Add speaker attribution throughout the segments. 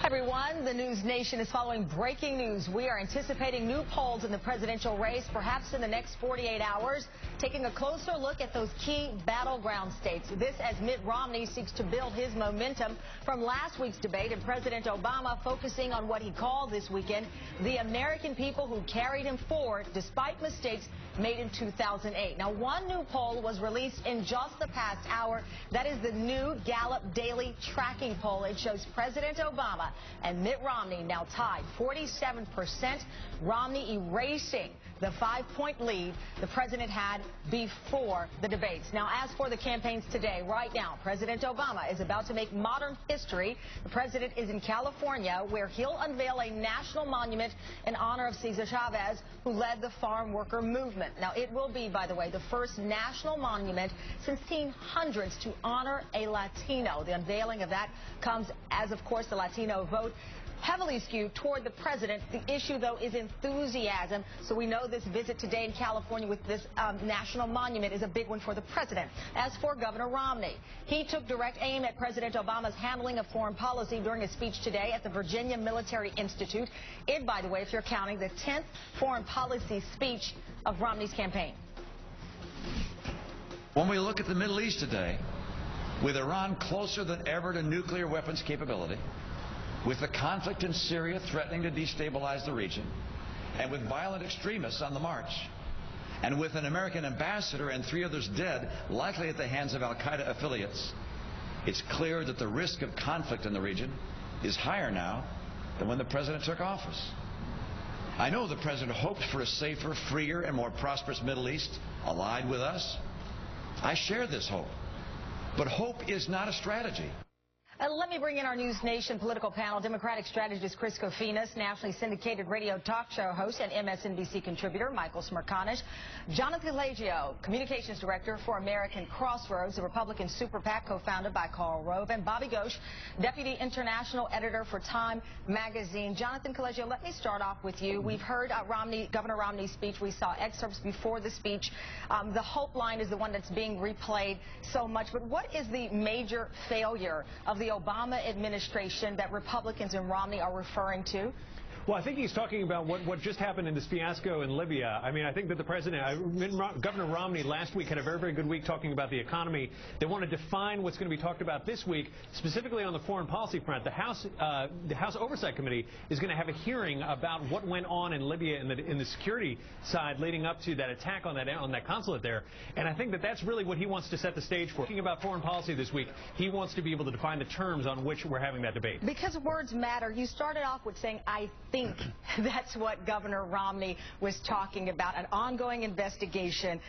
Speaker 1: Hi everyone, the News Nation is following breaking news. We are anticipating new polls in the presidential race, perhaps in the next 48 hours, taking a closer look at those key battleground states. This as Mitt Romney seeks to build his momentum from last week's debate, and President Obama focusing on what he called this weekend the American people who carried him forward despite mistakes made in 2008. Now, one new poll was released in just the past hour. That is the new Gallup Daily Tracking Poll. It shows President Obama and Mitt Romney now tied 47%. Romney erasing the 5-point lead the president had before the debates. Now, as for the campaigns today, right now, President Obama is about to make modern history. The president is in California, where he'll unveil a national monument in honor of Cesar Chavez, who led the farm worker movement. Now, it will be, by the way, the first national monument since 1800s to honor a Latino. The unveiling of that comes as, of course, the Latino vote heavily skewed toward the president. The issue, though, is enthusiasm. So we know this visit today in California with this national monument is a big one for the president. As for Governor Romney, he took direct aim at President Obama's handling of foreign policy during a speech today at the Virginia Military Institute. It, by the way, if you're counting, the 10th foreign policy speech of Romney's campaign.
Speaker 2: When we look at the Middle East today, with Iran closer than ever to nuclear weapons capability, with the conflict in Syria threatening to destabilize the region, and with violent extremists on the march, and with an American ambassador and 3 others dead, likely at the hands of al-Qaeda affiliates, it's clear that the risk of conflict in the region is higher now than when the president took office. I know the president hopes for a safer, freer, and more prosperous Middle East allied with us. I share this hope. But hope is not a strategy.
Speaker 1: Let me bring in our News Nation political panel. Democratic strategist Chris Kofinas, nationally syndicated radio talk show host and MSNBC contributor Michael Smerconish, Jonathan Colegio, communications director for American Crossroads, the Republican super PAC co-founded by Karl Rove, and Bobby Ghosh, deputy international editor for Time magazine. Jonathan Colegio, let me start off with you. We've heard Governor Romney's speech. We saw excerpts before the speech. The hope line is the one that's being replayed so much. But what is the major failure of the Obama administration that Republicans and Romney are referring to?
Speaker 3: Well, I think he's talking about what just happened in this fiasco in Libya. I mean, I think that the president, Governor Romney, last week had a very, very good week talking about the economy. They want to define what's going to be talked about this week, specifically on the foreign policy front. The House Oversight Committee is going to have a hearing about what went on in Libya in the security side leading up to that attack on that consulate there. And I think that that's really what he wants to set the stage for. Talking about foreign policy this week, he wants to be able to define the terms on which we're having that debate.
Speaker 1: Because words matter. You started off with saying, I think that's what Governor Romney was talking about, an ongoing investigation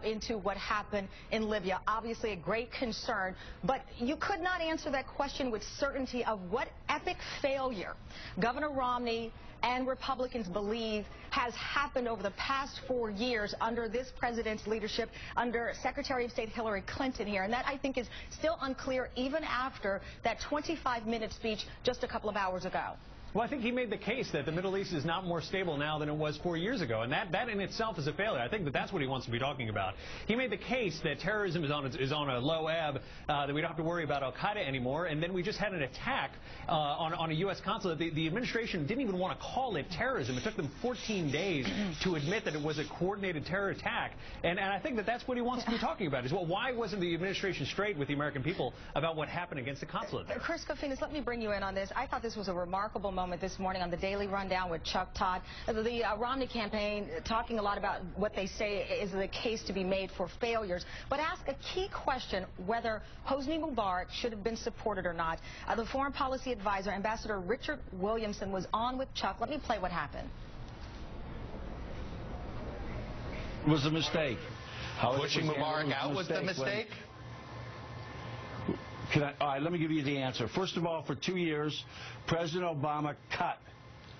Speaker 1: into what happened in Libya. Obviously a great concern, but you could not answer that question with certainty of what epic failure Governor Romney and Republicans believe has happened over the past 4 years under this president's leadership, under Secretary of State Hillary Clinton here. And that, I think, is still unclear even after that 25-minute speech just a couple of hours ago.
Speaker 3: Well, I think he made the case that the Middle East is not more stable now than it was 4 years ago, and that in itself is a failure. I think that's what he wants to be talking about. He made the case that terrorism is on a low ebb, that we don't have to worry about al-Qaeda anymore, and then we just had an attack on a U.S. consulate. The administration didn't even want to call it terrorism. It took them 14 days to admit that it was a coordinated terror attack, and I think that's what he wants to be talking about is, well, why wasn't the administration straight with the American people about what happened against the consulate there?
Speaker 1: Chris Kofinas, let me bring you in on this. I thought this was a remarkable moment this morning on the Daily Rundown with Chuck Todd. The Romney campaign talking a lot about what they say is the case to be made for failures, but ask a key question whether Hosni Mubarak should have been supported or not. The foreign policy advisor, Ambassador Richard Williamson, was on with Chuck. Let me play what happened.
Speaker 4: It was a mistake.
Speaker 5: Pushing Mubarak out was the mistake?
Speaker 4: All right, let me give you the answer. First of all, for 2 years, President Obama cut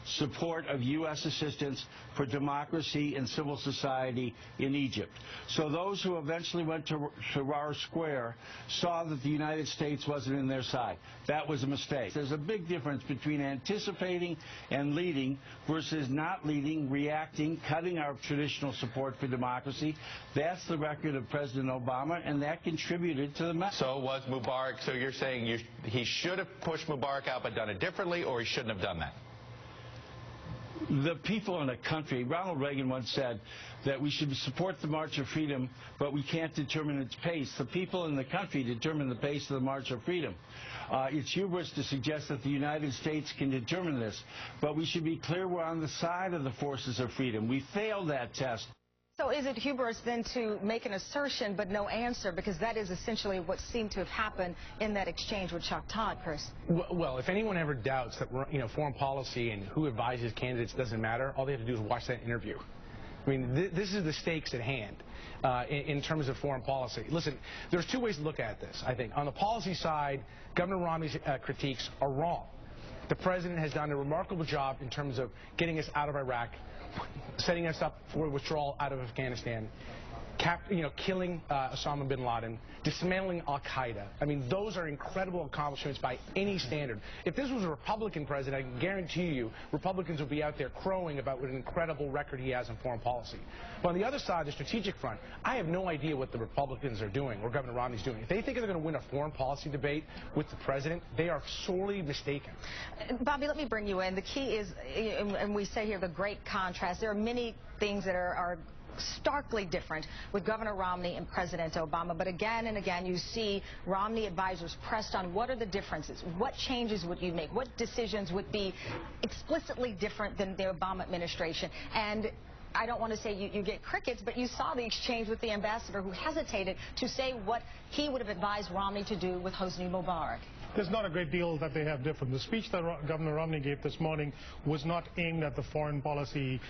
Speaker 4: support of U.S. assistance for democracy and civil society in Egypt. So those who eventually went to Tahrir Square saw that the United States wasn't in their side. That was a mistake. There's a big difference between anticipating and leading versus not leading, reacting, cutting our traditional support for democracy. That's the record of President Obama, and that contributed to the mess.
Speaker 5: So was Mubarak, so you're saying he should have pushed Mubarak out but done it differently, or he shouldn't have done that?
Speaker 4: The people in a country, Ronald Reagan once said that we should support the March of Freedom, but we can't determine its pace. The people in the country determine the pace of the March of Freedom. It's hubris to suggest that the United States can determine this, but we should be clear we're on the side of the forces of freedom. We failed that test.
Speaker 1: So is it hubris then to make an assertion but no answer? Because that is essentially what seemed to have happened in that exchange with Chuck Todd, Chris.
Speaker 6: Well, if anyone ever doubts that, foreign policy and who advises candidates doesn't matter, all they have to do is watch that interview. I mean, this is the stakes at hand in terms of foreign policy. Listen, there's two ways to look at this, I think. On the policy side, Governor Romney's critiques are wrong. The president has done a remarkable job in terms of getting us out of Iraq, setting us up for withdrawal out of Afghanistan, killing Osama bin Laden, dismantling al-Qaeda. I mean, those are incredible accomplishments by any standard. If this was a Republican president, I can guarantee you Republicans would be out there crowing about what an incredible record he has in foreign policy. But on the other side, the strategic front, I have no idea what the Republicans are doing or Governor Romney's doing. If they think they're going to win a foreign policy debate with the president, they are sorely mistaken.
Speaker 1: Bobby, let me bring you in. The key is, and we say here, the great contrast. There are many things that are starkly different with Governor Romney and President Obama, but again and again you see Romney advisors pressed on what are the differences, what changes would you make, what decisions would be explicitly different than the Obama administration. And I don't want to say you get crickets, but you saw the exchange with the ambassador who hesitated to say what he would have advised Romney to do with Hosni Mubarak.
Speaker 7: There's not a great deal that they have different. The speech that Governor Romney gave this morning was not aimed at the foreign policy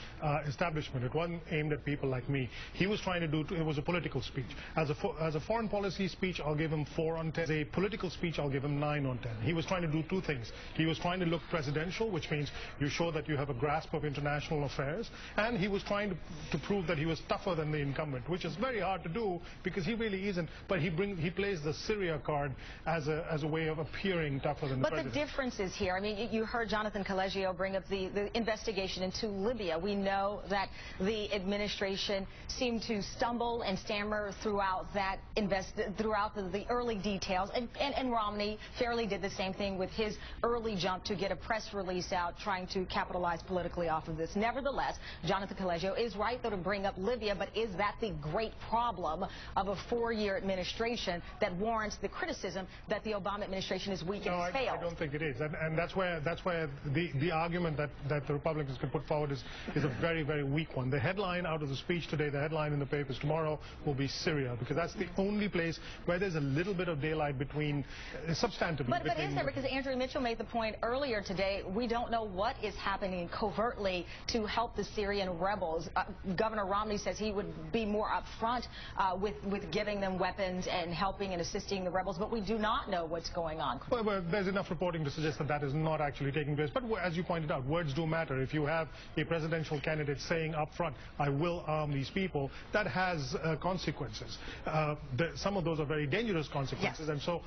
Speaker 7: establishment. It wasn't aimed at people like me. He was trying to do, it was a political speech. As a foreign policy speech, I'll give him 4 on 10. As a political speech, I'll give him 9 on 10. He was trying to do two things. He was trying to look presidential, which means you show that you have a grasp of international affairs, and he was trying to prove that he was tougher than the incumbent, which is very hard to do because he really isn't. But he plays the Syria card as a way of appearing tougher than the president.
Speaker 1: But the difference is here. I mean, you heard Jonathan Colegio bring up the investigation into Libya. We know that the administration seemed to stumble and stammer throughout the early details, and Romney fairly did the same thing with his early jump to get a press release out trying to capitalize politically off of this. Nevertheless, Jonathan Colegio is right, though, to bring up Libya, but is that the great problem of a 4-year administration that warrants the criticism that the Obama administration is weak and has failed?
Speaker 7: I don't think it is, and that's where the argument that the Republicans can put forward is a very, very weak one. The headline out of the speech today, the headline in the papers tomorrow will be Syria, because that's the only place where there's a little bit of daylight between, substantively.
Speaker 1: But is there? Because Andrew Mitchell made the point earlier today, we don't know what is happening covertly to help the Syrian rebels. Governor Romney says he would be more upfront with giving them weapons and helping and assisting the rebels, but we do not know what's going on.
Speaker 7: Well, there's enough reporting to suggest that that is not actually taking place. But as you pointed out, words do matter. If you have a presidential candidate saying up front, I will arm these people, that has consequences. Some of those are very dangerous consequences. Yes. And so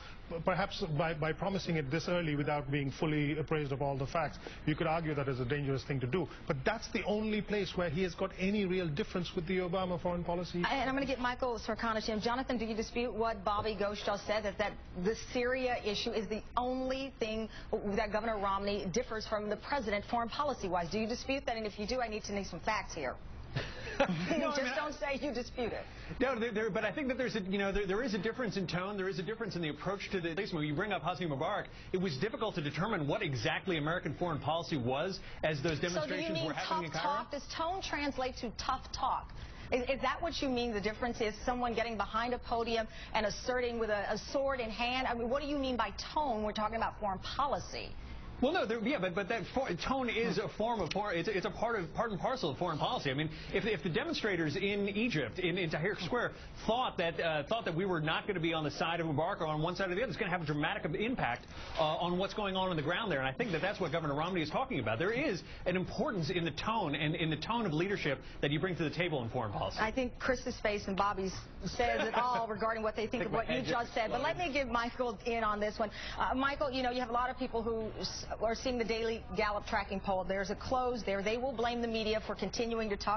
Speaker 7: perhaps by promising it this early without being fully appraised of all the facts, you could argue that is a dangerous thing to do. But that's the only place where he has got any real difference with the Obama foreign policy.
Speaker 1: And I'm going to get Michael Sircona to him. Jonathan, do you dispute what Bobby Ghoshal said, that the Syria issue is the only thing that Governor Romney differs from the president foreign policy-wise? Do you dispute that? And if you do, I need to know some facts here. Don't say you dispute it.
Speaker 3: No, but I think that there is a difference in tone. There is a difference in the approach to the case. When you bring up Hosni Mubarak, it was difficult to determine what exactly American foreign policy was as those demonstrations were happening in Cairo.
Speaker 1: Talk? Does tone translate to tough talk? Is that what you mean the difference is? Someone getting behind a podium and asserting with a sword in hand? I mean, what do you mean by tone? We're talking about foreign policy.
Speaker 3: Well, no, yeah, but that tone is a form of it's a part and parcel of foreign policy. I mean, if the demonstrators in Egypt, in Tahrir Square, thought that we were not going to be on the side of Mubarak or on one side or the other, it's going to have a dramatic impact on what's going on the ground there. And I think that that's what Governor Romney is talking about. There is an importance in the tone and in the tone of leadership that you bring to the table in foreign policy.
Speaker 1: I think Chris's face and Bobby's says it all regarding what they think of what you just said. But let me give Michael in on this one. Michael, you know, you have a lot of people who are seeing the daily Gallup tracking poll. There's a close there. They will blame the media for continuing to talk